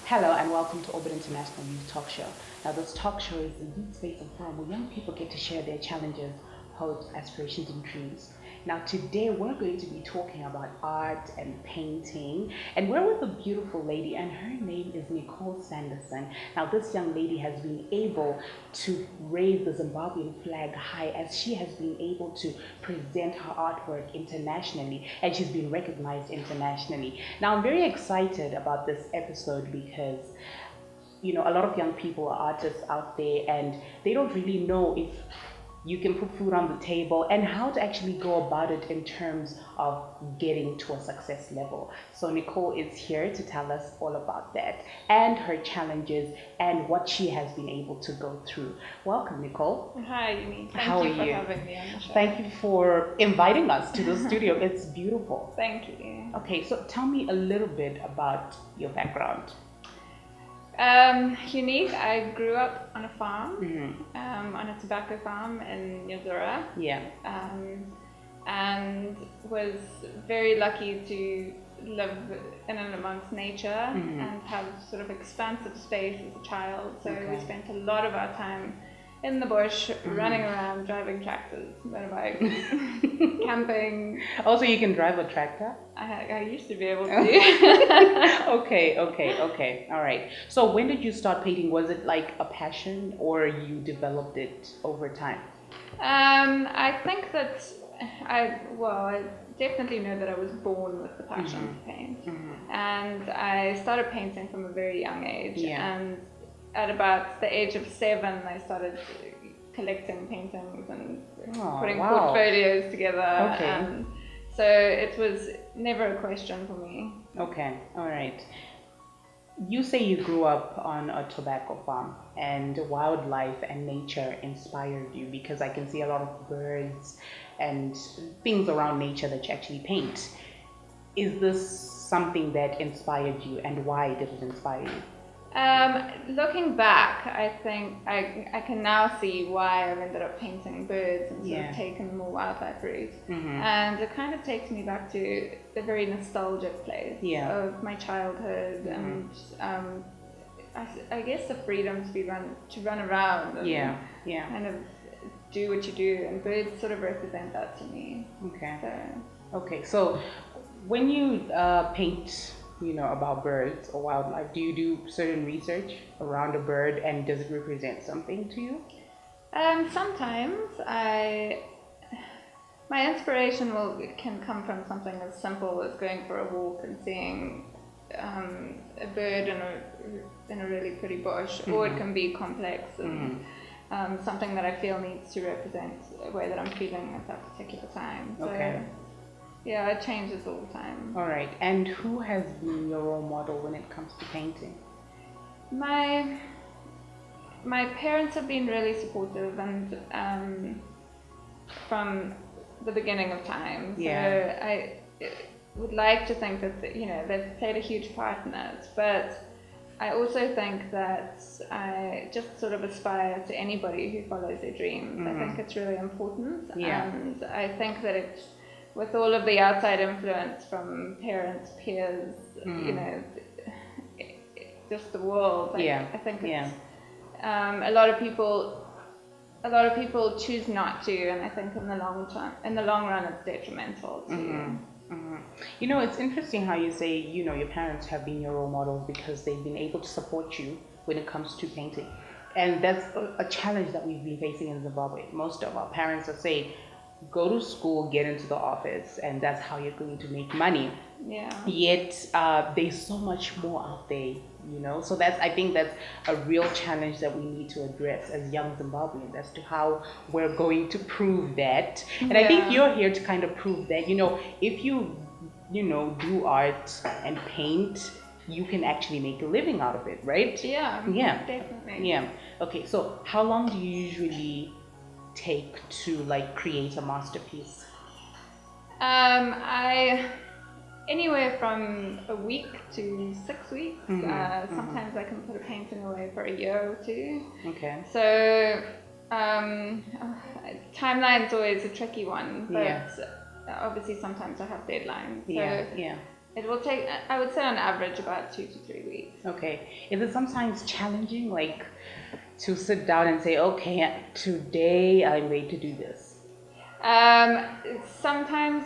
Hello and welcome to Orbit International Youth Talk Show. Now, this talk show is a youth space and forum where young people get to share their challenges, hopes, aspirations, and dreams. Now, today we're going to be talking about art and painting, and we're with a beautiful lady, and her name is Nicole Sanderson. Now, this young lady has been able to raise the Zimbabwean flag high as she has been able to present her artwork internationally, and she's been recognized internationally. Now, I'm very excited about this episode because a lot of young people are artists out there and they don't really know if you can put food on the table and how to actually go about it in terms of getting to a success level. So Nicole is here to tell us all about that and her challenges and what she has been able to go through. Welcome, Nicole. Hi, Yumi. How are you? Thank you for having me on the show. Thank you for inviting us to the studio. It's beautiful. Thank you. Okay, so tell me a little bit about your background. Unique, I grew up on a farm, on a tobacco farm in Nyazura. Yeah. And was very lucky to live in and amongst nature and have sort of expansive space as a child. So we spent a lot of our time in the bush, running around, driving tractors, motorbikes, camping. Also, you can drive a tractor? I used to be able to. Okay. All right. So when did you start painting? Was it like a passion or you developed it over time? I think that I definitely know that I was born with the passion to paint. And I started painting from a very young age. Yeah. And at about the age of 7, I started collecting paintings and putting portfolios together. Okay. And so it was never a question for me. Okay, all right. You say you grew up on a tobacco farm and wildlife and nature inspired you because I can see a lot of birds and things around nature that you actually paint. Is this something that inspired you and why did it inspire you? Looking back, I think I can now see why I've ended up painting birds and sort of taken a more wildlife route. And it kind of takes me back to a very nostalgic place of my childhood and I guess the freedom to run around and kind of do what you do, and birds sort of represent that to me. So when you paint about birds or wildlife, do you do certain research around a bird and does it represent something to you? Sometimes my inspiration can come from something as simple as going for a walk and seeing a bird in a really pretty bush, or it can be complex and something that I feel needs to represent a way that I'm feeling at that particular time. So, yeah, it changes all the time. All right. And who has been your role model when it comes to painting? My parents have been really supportive and from the beginning of time. So I would like to think that they've played a huge part in it. But I also think that I just sort of aspire to anybody who follows their dreams. I think it's really important. And I think that with all of the outside influence from parents, peers, just the world. I think it's, a lot of people choose not to, and I think in the long run, it's detrimental to. It's interesting how you say your parents have been your role models because they've been able to support you when it comes to painting, and that's a challenge that we've been facing in Zimbabwe. Most of our parents are saying, go to school, get into the office, and that's how you're going to make money. Yet there's so much more out there, so I think that's a real challenge that we need to address as young Zimbabweans as to how we're going to prove that. And I think you're here to kind of prove that, if you do art and paint, you can actually make a living out of it, right? Definitely. Okay, so how long do you usually take to create a masterpiece? Anywhere from a week to 6 weeks. Sometimes I can put a painting away for a year or 2. Okay. So timeline's always a tricky one, but obviously sometimes I have deadlines. So It will take, I would say on average, about 2 to 3 weeks. Okay. Is it sometimes challenging, like, to sit down and say, okay, today I'm going to do this? Sometimes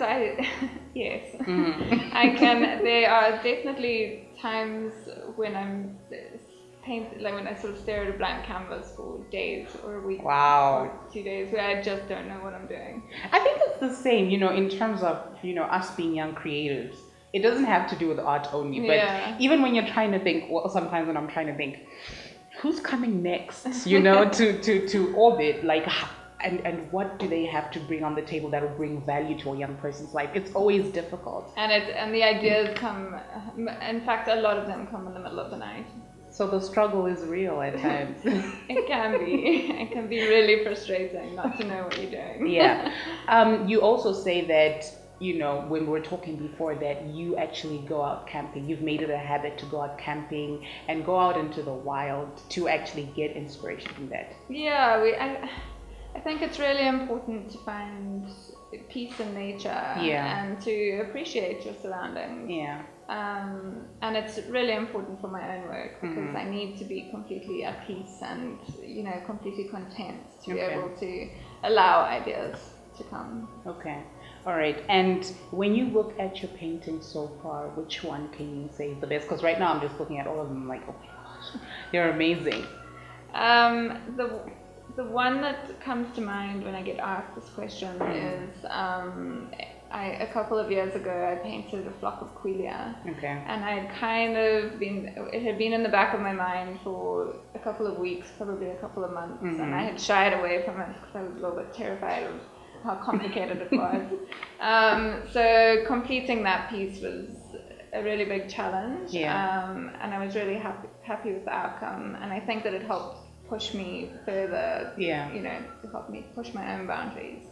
yes, Mm. I can. There are definitely times when I'm like when I sort of stare at a blank canvas for days or a week Wow. or 2 days where I just don't know what I'm doing. I think it's the same, in terms of, us being young creatives. It doesn't have to do with art only, but even when you're trying to think, well, sometimes when I'm trying to think, who's coming next, to orbit, like, and what do they have to bring on the table that will bring value to a young person's life? It's always difficult. And the ideas come, in fact, a lot of them come in the middle of the night. So the struggle is real at times. It can be really frustrating not to know what you're doing. Yeah. You also say that, when we were talking before, that you actually go out camping. You've made it a habit to go out camping and go out into the wild to actually get inspiration from that. Yeah, I think it's really important to find peace in nature and to appreciate your surroundings. Yeah. And it's really important for my own work because I need to be completely at peace and, completely content to be able to allow ideas to come. Okay. All right. And when you look at your paintings so far, which one can you say is the best? Because right now I'm just looking at all of them like, oh my gosh, they're amazing. The one that comes to mind when I get asked this question is a couple of years ago I painted a flock of quelea. Okay. And it had been in the back of my mind for a couple of weeks, probably a couple of months, and I had shied away from it because I was a little bit terrified of how complicated it was. So completing that piece was a really big challenge, and I was really happy with the outcome, and I think that it helped push me further, to help me push my own boundaries.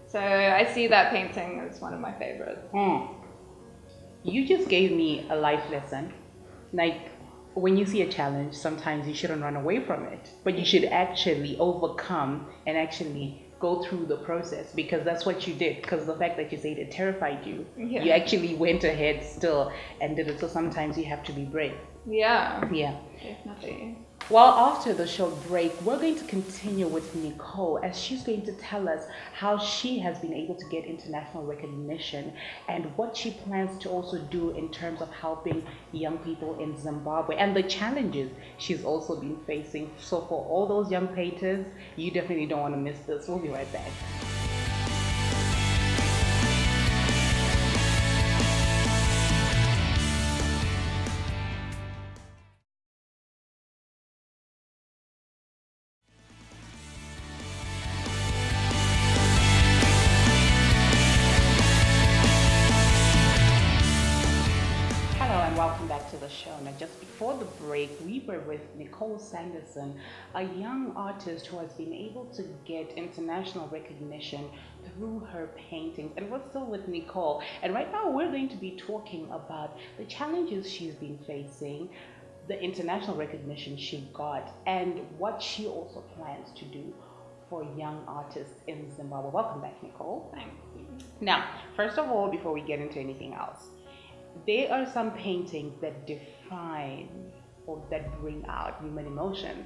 So I see that painting as one of my favorites. You just gave me a life lesson. Like, when you see a challenge, sometimes you shouldn't run away from it, but you should actually overcome and actually go through the process, because that's what you did. Because the fact that you said it terrified you, you actually went ahead still and did it. So sometimes you have to be brave. Yeah, definitely. Well, after the short break, we're going to continue with Nicole as she's going to tell us how she has been able to get international recognition and what she plans to also do in terms of helping young people in Zimbabwe and the challenges she's also been facing. So for all those young painters, you definitely don't want to miss this. We'll be right back. Welcome back to the show. Now, just before the break, we were with Nicole Sanderson, a young artist who has been able to get international recognition through her paintings. And we're still with Nicole. And right now, we're going to be talking about the challenges she's been facing, the international recognition she got, and what she also plans to do for young artists in Zimbabwe. Welcome back, Nicole. Thank you. Now, first of all, before we get into anything else, there are some paintings that define or that bring out human emotions.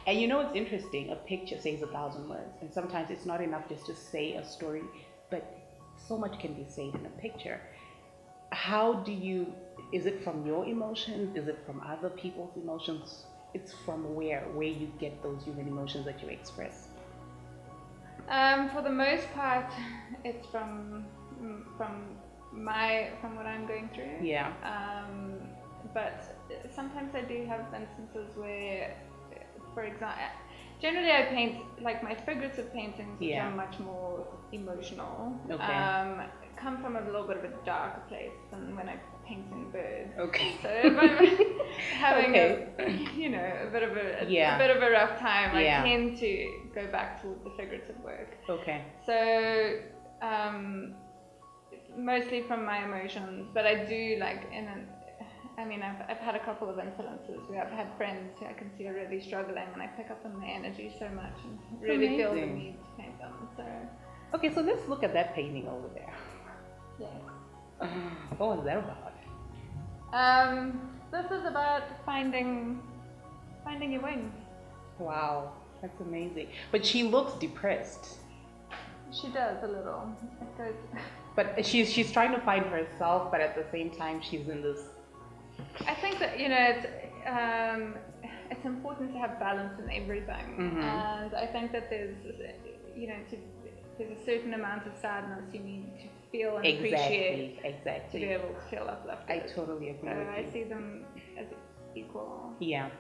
And it's interesting, a picture says 1,000 words, and sometimes it's not enough just to say a story, but so much can be said in a picture. Is it from your emotions? Is it from other people's emotions? It's from where you get those human emotions that you express? For the most part, it's from what I'm going through. Yeah. But sometimes I do have instances where, for example, generally I paint, like my figurative paintings, which are much more emotional, come from a little bit of a darker place than when I'm painting birds. Okay. So if I'm having a bit of a rough time, I tend to go back towards the figurative work. Okay. So mostly from my emotions, but I do I've had a couple of incidences where I've had friends who I can see are really struggling, and I pick up on their energy so much and really feel the need to paint them. So let's look at that painting over there. Yes. What was that about? This is about finding your wings. Wow, that's amazing. But she looks depressed. She does a little. It goes. But she's trying to find herself, but at the same time she's in this. I think that it's important to have balance in everything, and I think that there's a certain amount of sadness you need to feel and appreciate to be able to feel uplifted. I totally agree with you. I see them as equal. Yeah.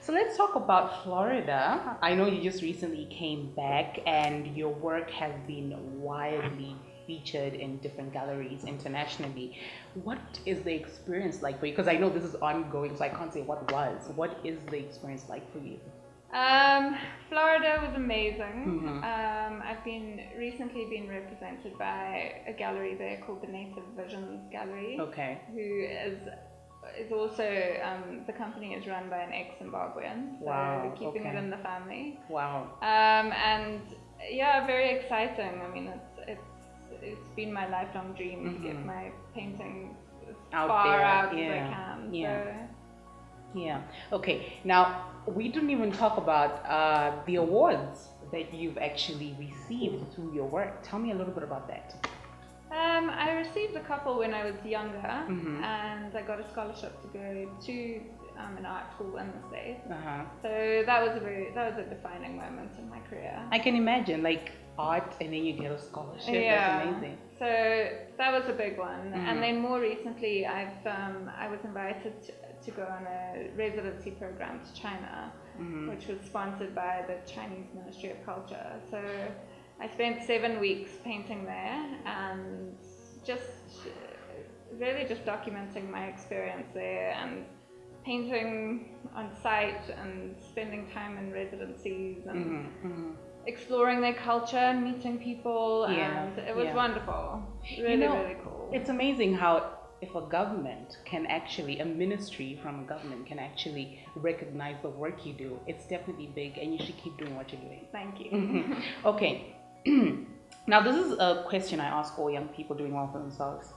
So let's talk about Florida. I know you just recently came back and your work has been widely featured in different galleries internationally. What is the experience like for you? Because I know this is ongoing, so I can't say what was. What is the experience like for you? Florida was amazing. I've recently been represented by a gallery there called the Native Visions Gallery. Okay. Who is also the company is run by an ex-Zimbabwean. So wow. Keeping it in the family. Wow. And yeah, very exciting. I mean, it's been my lifelong dream to get my painting as far out as I can. Yeah. Okay. Now we didn't even talk about the awards that you've actually received through your work. Tell me a little bit about that. I received a couple when I was younger, and I got a scholarship to go to an art school in the States. So that was a defining moment in my career. I can imagine, like art, and then you get a scholarship. That's amazing. So that was a big one, and then more recently, I was invited to go on a residency program to China, which was sponsored by the Chinese Ministry of Culture. So I spent 7 weeks painting there and really just documenting my experience there and painting on site and spending time in residencies and exploring their culture and meeting people, and it was wonderful. Really cool. It's amazing how if a ministry from a government can actually recognize the work you do, it's definitely big, and you should keep doing what you're doing. Thank you. Okay. Now this is a question I ask all young people doing well for themselves.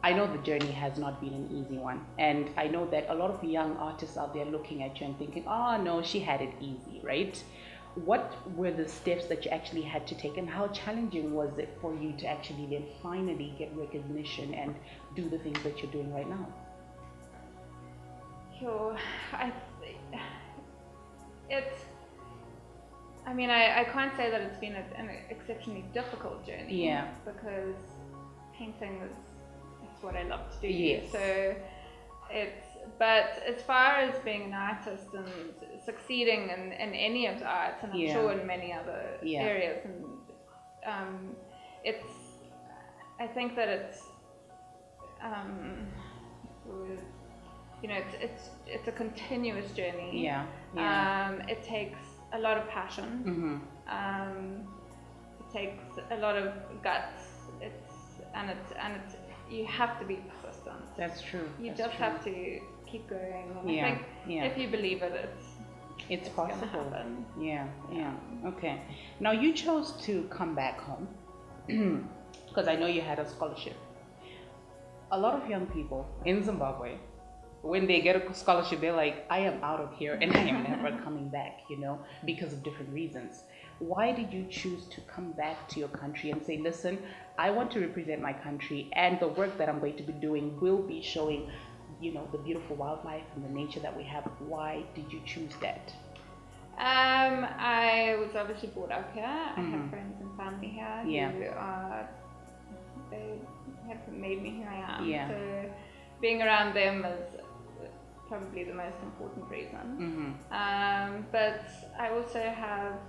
I know the journey has not been an easy one, and I know that a lot of young artists out there looking at you and thinking, oh no, she had it easy, right? What were the steps that you actually had to take, and how challenging was it for you to actually then finally get recognition and do the things that you're doing right now? Sure. I can't say that it's been an exceptionally difficult journey. Because painting it's what I love to do. Yes. So but as far as being an artist and succeeding in any of the arts, and I'm sure in many other areas, and I think that it's it's a continuous journey. It takes a lot of passion. It takes a lot of guts. And you have to be persistent. That's true. You just have to keep going. And I think if you believe it, it's possible. Happen. Okay. Now you chose to come back home because I know you had a scholarship. A lot of young people in Zimbabwe, when they get a scholarship, they're like, I am out of here and I am never coming back, because of different reasons. Why did you choose to come back to your country and say, listen, I want to represent my country, and the work that I'm going to be doing will be showing, the beautiful wildlife and the nature that we have? Why did you choose that? I was obviously brought up here. I have friends and family here they have made me who I am. So being around them is probably the most important reason. But I also have,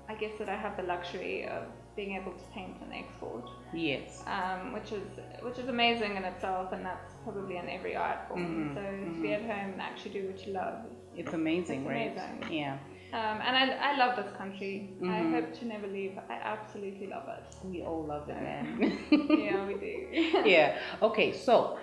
I guess that I have the luxury of being able to paint and export. Yes. Which is amazing in itself, and that's probably in every art form. So to be at home and actually do what you love. It's amazing, right? Amazing. Yeah. And I love this country. I hope to never leave. I absolutely love it. We all love it, man. Yeah, we do. Yeah. Okay, so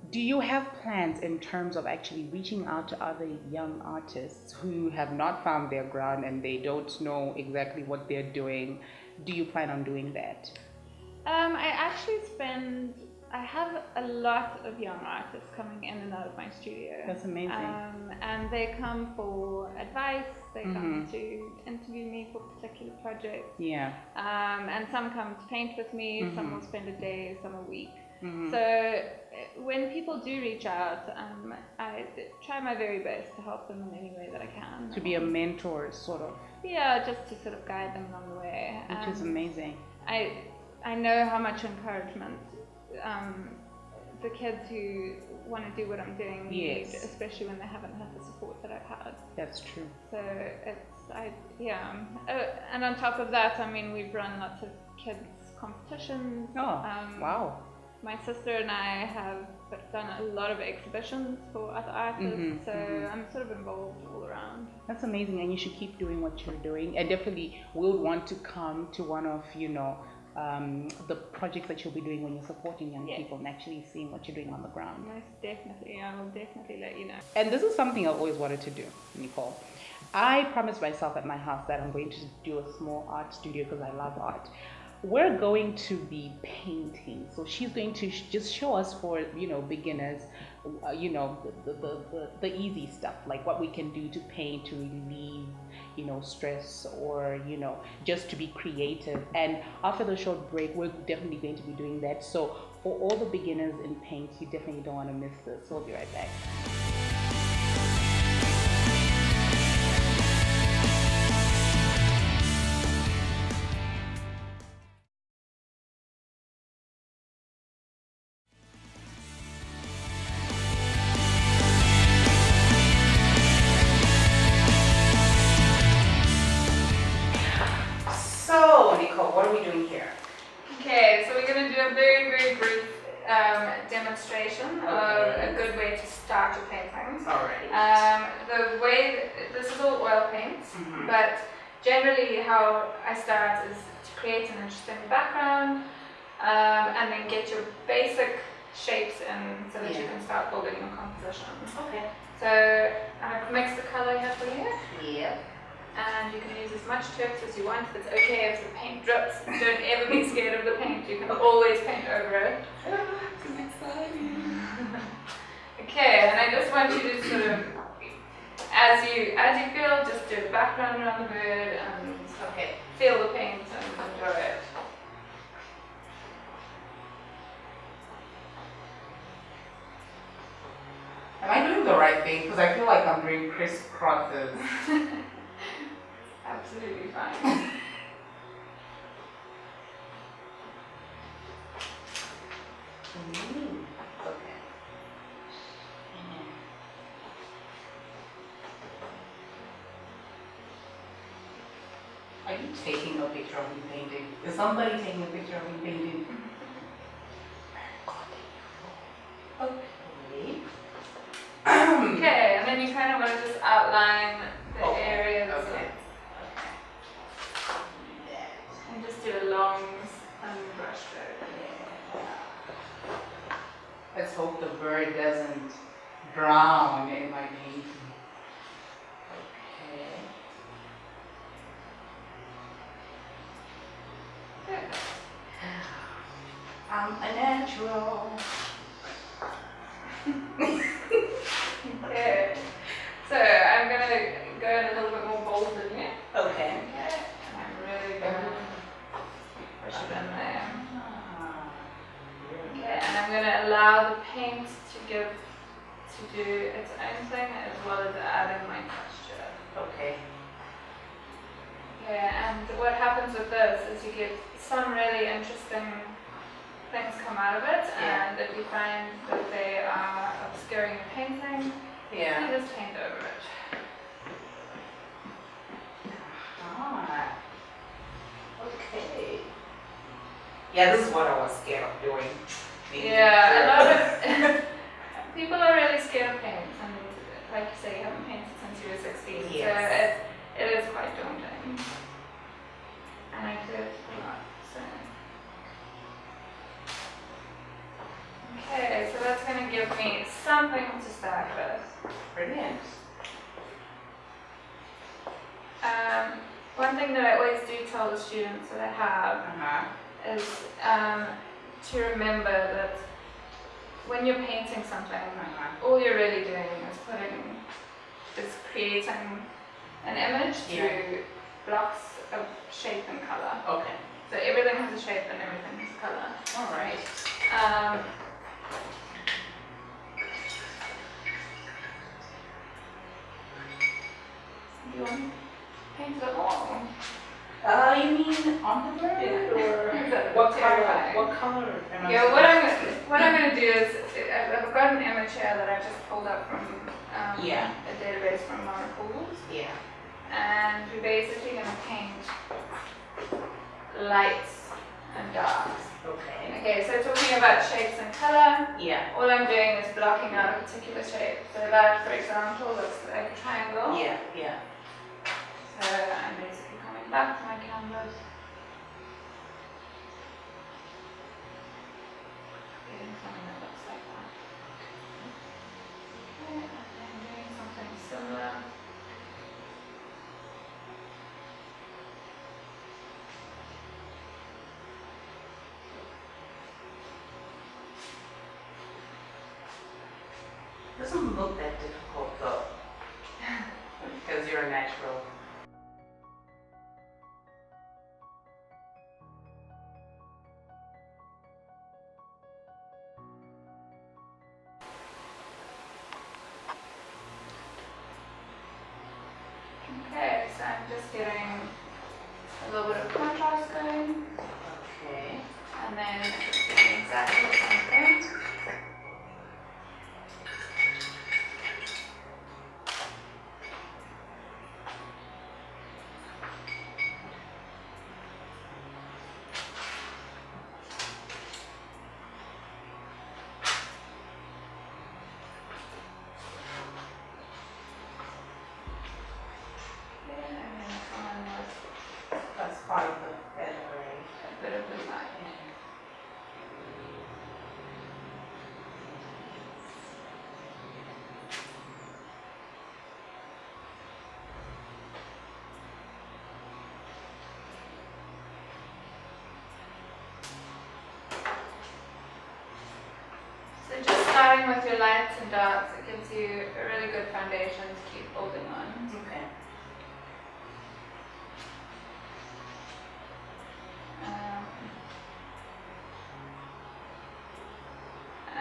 do you have plans in terms of actually reaching out to other young artists who have not found their ground and they don't know exactly what they're doing? Do you plan on doing that? I actually spend I have a lot of young artists coming in and out of my studio. That's amazing. And they come for advice, they come to interview me for particular projects. Yeah. And some come to paint with me, some will spend a day, some a week. So when people do reach out, I try my very best to help them in any way that I can. To be a mentor, sort of. Yeah, just to sort of guide them along the way. Which is amazing. I know how much encouragement the kids who want to do what I'm doing need, especially when they haven't had the support that I've had. That's true. So and on top of that, I mean, we've run lots of kids competitions. Oh, wow. My sister and I have done a lot of exhibitions for other artists, so I'm sort of involved all around. That's amazing, and you should keep doing what you're doing. And definitely, we would want to come to one of, the projects that you'll be doing when you're supporting young people and actually seeing what you're doing on the ground. Most definitely, I will definitely let you know. And this is something I've always wanted to do, Nicole. I promised myself at my house that I'm going to do a small art studio because I love art. We're going to be painting, so she's going to just show us for beginners, the easy stuff, like what we can do to paint to relieve stress, or just to be creative. And after the short break, we're definitely going to be doing that. So for all the beginners in paint, you definitely don't want to miss this. We'll be right back. So, Nicole, what are we doing here? Okay, so we're going to do a very, very brief demonstration of a good way to start your paintings. Alright. The way, this is all oil paints, but generally how I start is to create an interesting background and then get your basic shapes in so that you can start building your composition. Okay. So I've mixed the color here for you. Yeah. And you can use as much Turks as you want. It's okay if the paint drips. Don't ever be scared of the paint. You can always paint over it. I'm excited. Okay, and I just want you to sort of, as you feel, just do a background around the bird and feel the paint and enjoy it. Am I doing the right thing? Because I feel like I'm doing crisscrosses. Absolutely fine. Okay. Are you taking a picture of me painting? Is somebody taking a picture of me painting? Okay. Okay, and then you kind of want to just outline the areas. And just do a long brush stroke. Let's hope the bird doesn't drown in my painting. Okay. I'm a natural. Okay. So I'm going to go in a little bit more bold than you. Okay. And I'm really going to push it in there. Okay, and I'm going to allow the paint to do its own thing as well as adding my texture. Okay. Okay, and what happens with this is you get some really interesting things come out of it, and if you find that they are obscuring your painting, you just paint over it. Okay. Yeah, this is what I was scared of doing. Yeah, a lot of people are really scared of paint, and like you say, you haven't painted since you were 16, so it is quite daunting. And I do it a lot, so. Okay, so that's going to give me something to start with. Brilliant. One thing that I always do tell the students that I have is to remember that when you're painting something, all you're really doing is creating an image through blocks of shape and color. Okay. So everything has a shape and everything has a color. All right. Do you want to paint it all? You mean on the bird or What color? What color? Yeah, what I'm gonna do is I've got an image here that I just pulled up from a database from our pools. Yeah. And we're basically gonna paint lights and darks. Okay. Okay, so talking about shapes and color, Yeah. all I'm doing is blocking out a particular shape. So that, for example, looks like a triangle. Yeah. Yeah. So I'm basically coming back to my canvas. Getting something that looks like that. Okay, and then doing something similar. Doesn't look that difficult though, because you're a natural. Okay, so I'm just getting a little bit of contrast going, Okay. and then just doing exactly the same thing. Okay, and then come on with That's part of the feathering. a bit of design. So just starting with your lights and darks, it gives you a really good foundation to keep building on. Okay.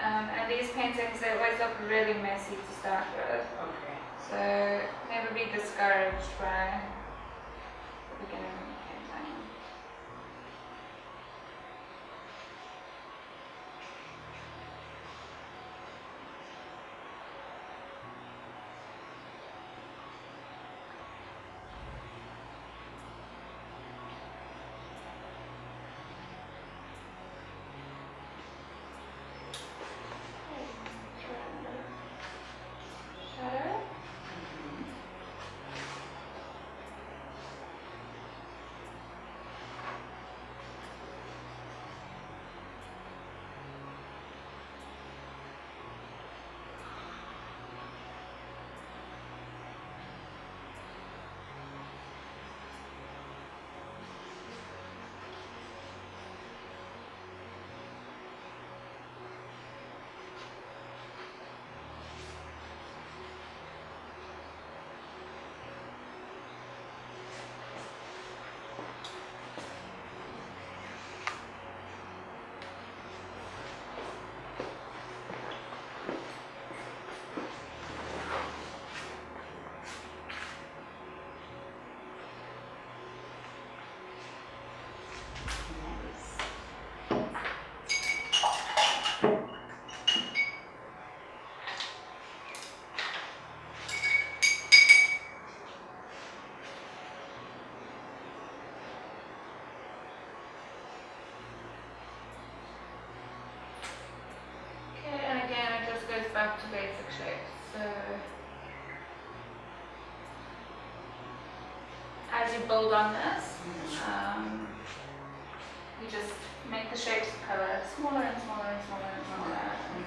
And these paintings, they always look really messy to start with. Okay. So never be discouraged by the beginning of the painting. Shadow. Okay, and again, it just goes back to basic shapes. So as you build on this, you just make the shapes of color smaller and smaller and smaller and smaller until you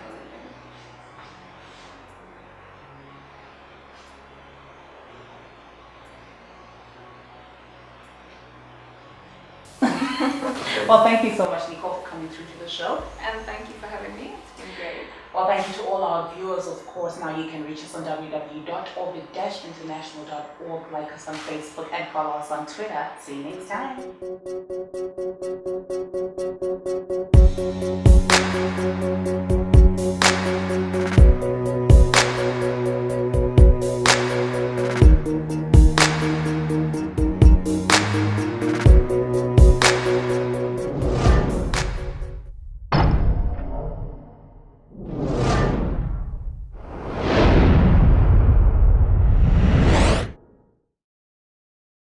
Well, thank you so much, Nicole, for coming through to the show. And thank you for having me. It's been great. Well, thank you to all our viewers, of course. Now you can reach us on www.orbit-international.org, like us on Facebook, and follow us on Twitter. See you next time.